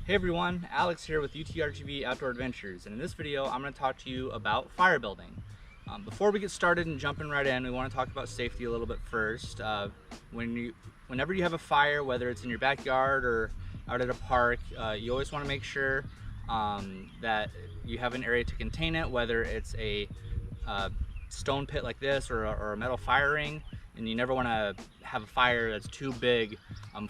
Hey everyone, Alex here with UTRGV Outdoor Adventures, and in this video I'm going to talk to you about fire building. Before we get started and jumping right in, we want to talk about safety a little bit first. Whenever you have a fire, whether it's in your backyard or out at a park, you always want to make sure that you have an area to contain it, whether it's a stone pit like this or a metal fire ring. And you never want to have a fire that's too big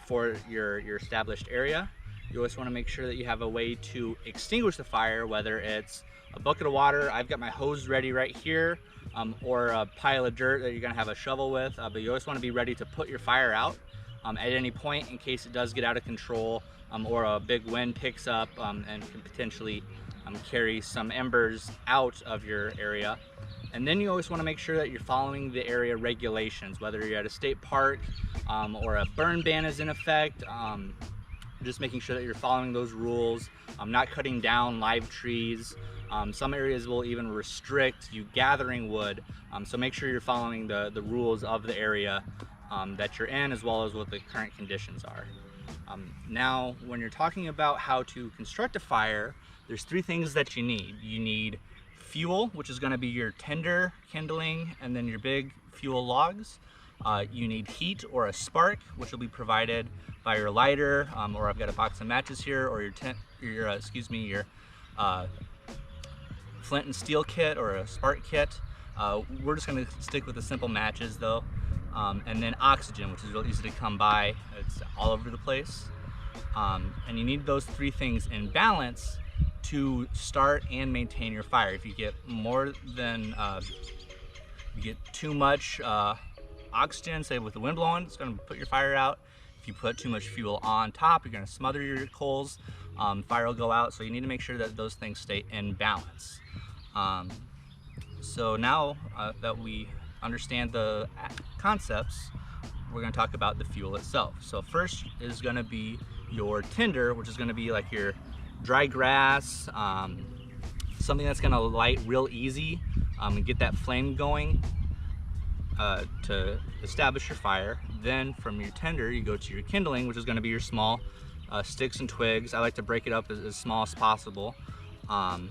for your established area. You always want to make sure that you have a way to extinguish the fire, whether it's a bucket of water. I've got my hose ready right here, or a pile of dirt that you're going to have a shovel with, but you always want to be ready to put your fire out at any point in case it does get out of control, or a big wind picks up and can potentially carry some embers out of your area. And then you always want to make sure that you're following the area regulations, whether you're at a state park or a burn ban is in effect. Just making sure that you're following those rules, not cutting down live trees. Some areas will even restrict you gathering wood, so make sure you're following the rules of the area that you're in, as well as what the current conditions are. Now, when you're talking about how to construct a fire, there's three things that you need. You need fuel, which is going to be your tinder, kindling, and then your big fuel logs. You need heat or a spark, which will be provided by your lighter, or I've got a box of matches here, or your flint and steel kit or a spark kit. We're just going to stick with the simple matches though. And then oxygen, which is real easy to come by. It's all over the place. And you need those three things in balance to start and maintain your fire. If you get more than, you get too much oxygen, say with the wind blowing, it's going to put your fire out. If you put too much fuel on top, you're going to smother your coals, fire will go out. So you need to make sure that those things stay in balance. So now that we understand the concepts, we're going to talk about the fuel itself. So first is going to be your tinder, which is going to be like your dry grass, something that's going to light real easy and get that flame going to establish your fire. Then from your tinder you go to your kindling, which is going to be your small sticks and twigs. I like to break it up as small as possible, and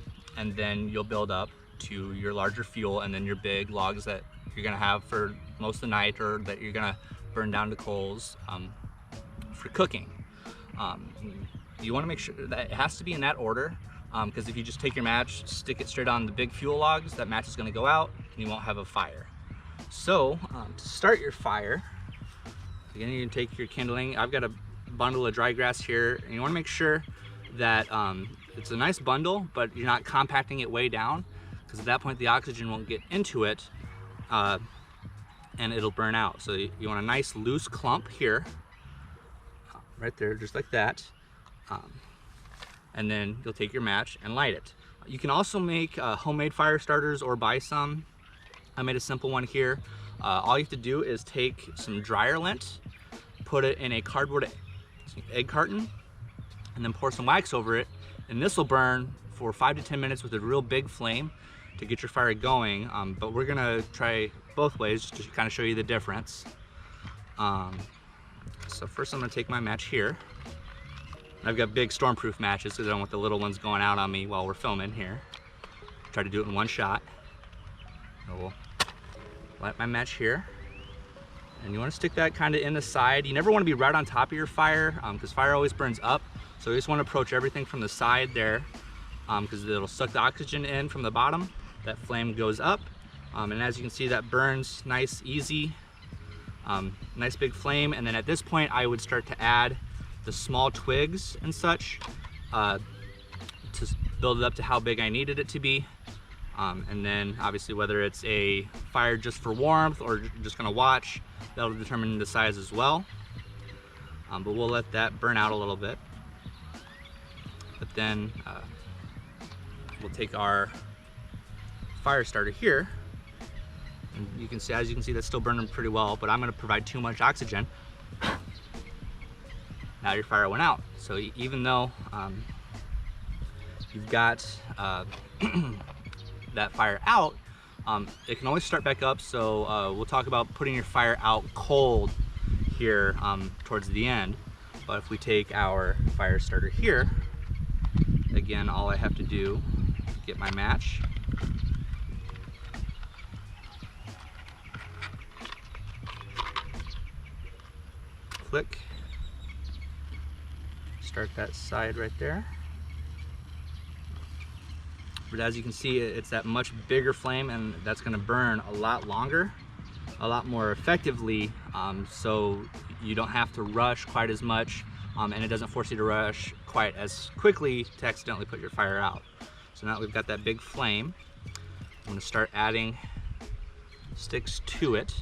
then you'll build up to your larger fuel, and then your big logs that you're going to have for most of the night, or that you're going to burn down to coals for cooking. You want to make sure that it has to be in that order, because if you just take your match, stick it straight on the big fuel logs, that match is going to go out and you won't have a fire. So to start your fire, again, you can take your kindling. I've got a bundle of dry grass here, and you want to make sure that it's a nice bundle, but you're not compacting it way down, because at that point the oxygen won't get into it and it'll burn out. So you want a nice loose clump here, right there, just like that. And then you'll take your match and light it. You can also make homemade fire starters or buy some. I made a simple one here. All you have to do is take some dryer lint, put it in a cardboard egg carton, and then pour some wax over it. And this will burn for 5 to 10 minutes with a real big flame to get your fire going. But we're gonna try both ways just to kind of show you the difference. So first I'm gonna take my match here. I've got big stormproof matches because I don't want the little ones going out on me while we're filming here. Try to do it in one shot. So we'll light my match here, and you want to stick that kind of in the side. You never want to be right on top of your fire, because fire always burns up. So you just want to approach everything from the side there, because it'll suck the oxygen in from the bottom. That flame goes up, and as you can see, that burns nice, easy, nice big flame. And then at this point I would start to add the small twigs and such to build it up to how big I needed it to be. And then obviously whether it's a fire just for warmth or just gonna watch, that'll determine the size as well. But we'll let that burn out a little bit. But then we'll take our fire starter here, and you can see, as you can see, that's still burning pretty well, but I'm gonna provide too much oxygen. Now your fire went out. So even though you've got that fire out, it can always start back up. So we'll talk about putting your fire out cold here towards the end. But if we take our fire starter here, again, all I have to do is get my match. Click. Start that side right there. But as you can see, it's that much bigger flame, and that's going to burn a lot longer, a lot more effectively, so you don't have to rush quite as much, and it doesn't force you to rush quite as quickly to accidentally put your fire out. So now that we've got that big flame, I'm going to start adding sticks to it.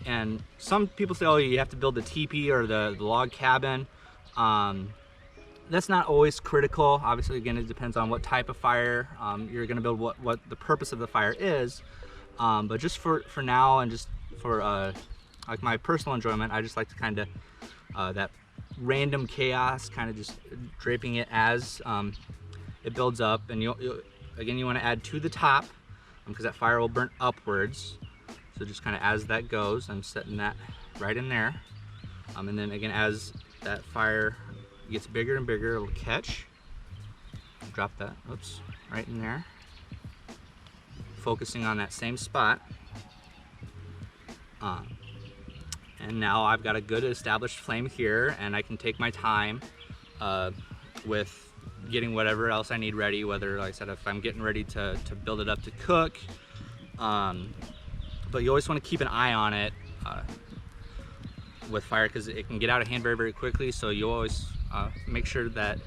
And some people say, oh, you have to build the teepee or the log cabin. That's not always critical. Obviously, again, it depends on what type of fire you're going to build, what the purpose of the fire is. But just for now, and just for like my personal enjoyment, I just like to kind of that random chaos, kind of just draping it as it builds up. And again, you want to add to the top because that fire will burn upwards. So just kind of as that goes, I'm setting that right in there. And then again, as that fire gets bigger and bigger, it'll catch. Drop that, oops, right in there. Focusing on that same spot. And now I've got a good established flame here, and I can take my time with getting whatever else I need ready, whether, like I said, if I'm getting ready to build it up to cook. But you always want to keep an eye on it with fire, because it can get out of hand very, very quickly. So you always make sure that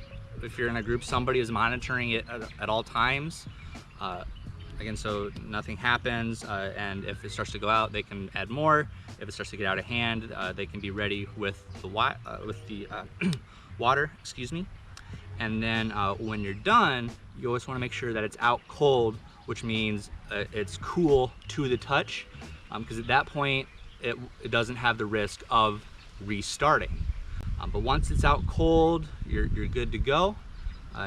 if you're in a group, somebody is monitoring it at all times. Again, so nothing happens, and if it starts to go out, they can add more. If it starts to get out of hand, they can be ready with the water, excuse me. And then when you're done, you always want to make sure that it's out cold, which means it's cool to the touch, because at that point, it doesn't have the risk of restarting. But once it's out cold, you're good to go.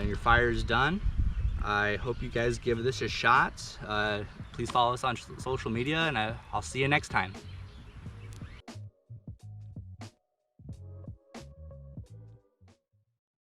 Your fire is done. I hope you guys give this a shot. Please follow us on social media, and I'll see you next time.